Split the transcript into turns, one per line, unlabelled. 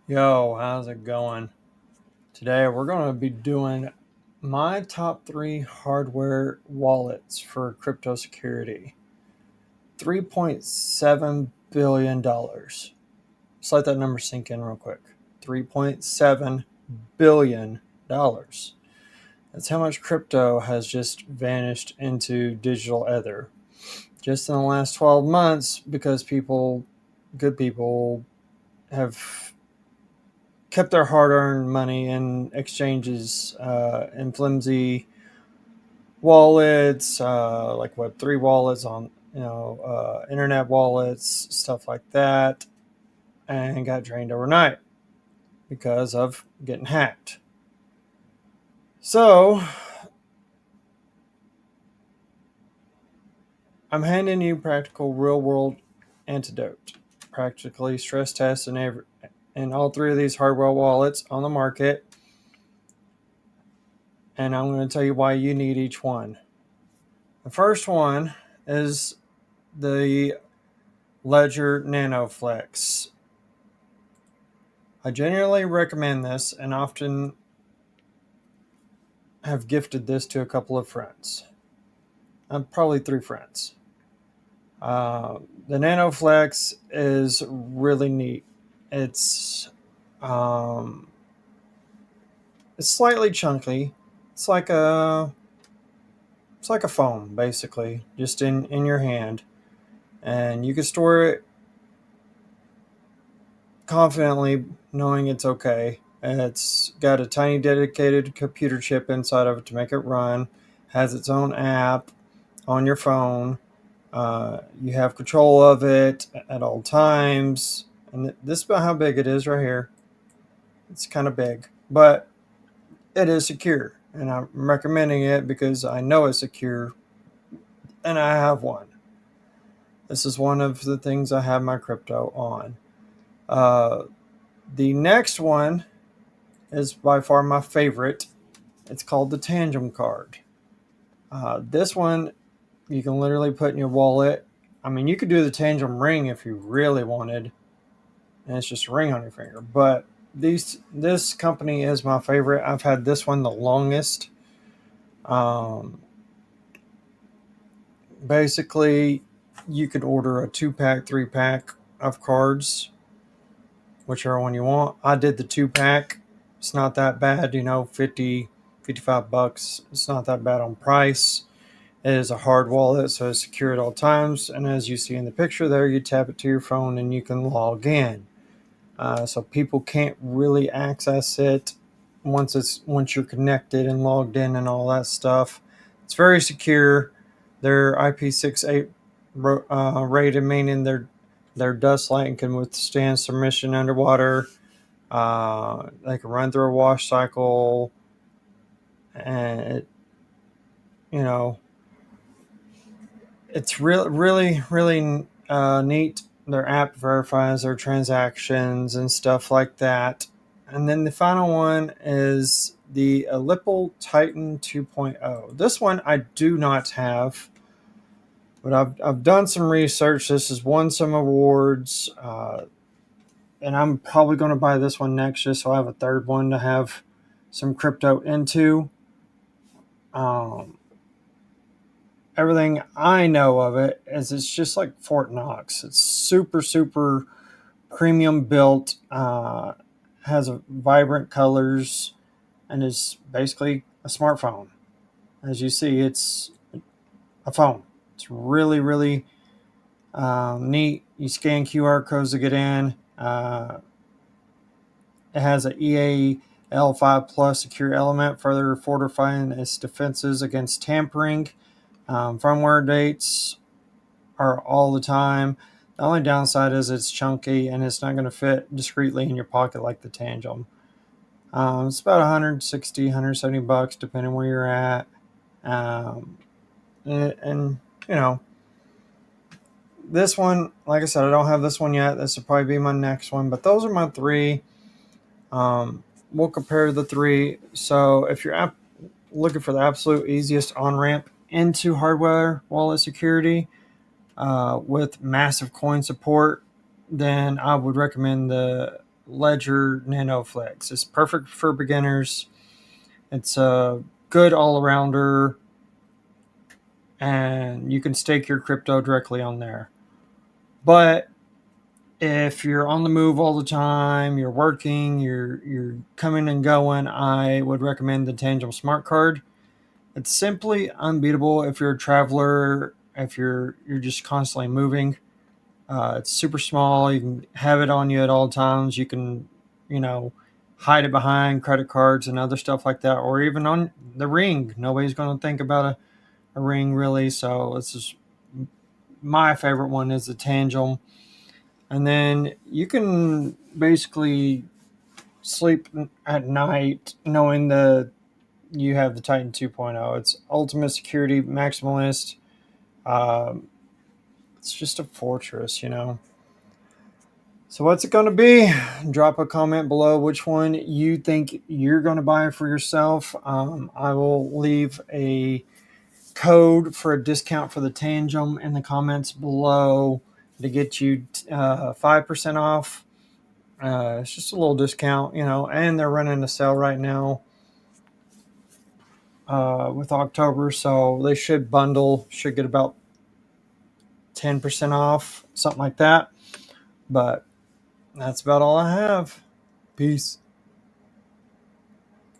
Yo, how's it going? Today we're going to be doing my top three hardware wallets for crypto security. $3.7 billion. Just let that number sink in real quick. $3.7 billion. That's how much crypto has just vanished into digital ether. Just in the last 12 months, because good people, have kept their hard-earned money in exchanges in flimsy wallets, like Web3 wallets on internet wallets, stuff like that, and got drained overnight because of getting hacked. So I'm handing you practical, real-world antidote, practically stress tests in all three of these hardware wallets on the market, and I'm going to tell you why you need each one. The first one is the Ledger NanoFlex. I generally recommend this and often have gifted this to a couple of friends. Probably three friends. The NanoFlex is really neat. It's um, it's slightly chunky. It's like a it's like a phone basically, just in your hand, and you can store it confidently knowing it's okay. And it's got a tiny dedicated computer chip inside of it to make it run. Has its own app on your phone. You have control of it at all times. And this is about how big it is right here. It's kind of big, but it is secure. And I'm recommending it because I know it's secure and I have one. This is one of the things I have my crypto on. Uh, the next one is by far my favorite. It's called the Tangem card. This one you can literally put in your wallet. I mean, you could do the Tangem ring if you really wanted, and it's just a ring on your finger. But this company is my favorite. I've had this one the longest. Um, Basically, you could order a 2-pack, 3-pack of cards, whichever one you want. I did the 2-pack. It's not that bad, 50, $55. It's not that bad on price. It is a hard wallet, so it's secure at all times. And as you see in the picture there, you tap it to your phone and you can log in. So people can't really access it once you're connected and logged in and all that stuff. It's very secure. They're IP68 rated, meaning their dust light and can withstand submersion underwater. They can run through a wash cycle, and you know it's really neat. Their app verifies their transactions and stuff like that. And then the final one is the Ellipal Titan 2.0. This one I do not have, but I've done some research. This has won some awards, and I'm probably going to buy this one next just so I have a third one to have some crypto into. Um, Everything I know of it is it's just like Fort Knox. It's super premium built, has a vibrant colors, and is basically a smartphone. As you see, it's a phone. It's really neat. You scan QR codes to get in. It has an EAL5 Plus secure element, further fortifying its defenses against tampering. Firmware dates are all the time. The only downside is it's chunky and it's not going to fit discreetly in your pocket like the Tangem. It's about 160, 170 bucks depending where you're at. Um, and you know, this one, like I said, I don't have this one yet. This will probably be my next one, but those are my three. We'll compare the three. So if you're looking for the absolute easiest on ramp into hardware wallet security, with massive coin support, then I would recommend the Ledger Nano Flex. It's perfect for beginners. It's a good all-arounder, and you can stake your crypto directly on there. But if you're on the move all the time, you're working, you're coming and going, I would recommend the Tangem Smart Card. It's simply unbeatable if you're a traveler, if you're just constantly moving. It's super small. You can have it on you at all times. You can, you know, hide it behind credit cards and other stuff like that, or even on the ring. Nobody's going to think about a ring really. So this is my favorite one is the Tangem. And then you can basically sleep at night knowing that you have the Titan 2.0. It's ultimate security, maximalist. Um, it's just a fortress, you know. So what's it going to be? Drop a comment below which one you think you're going to buy for yourself. I will leave a code for a discount for the Tangem in the comments below to get you 5% off. It's just a little discount, you know, and they're running a sale right now with October, so they should get about 10% off, something like that. But that's about all I have. Peace.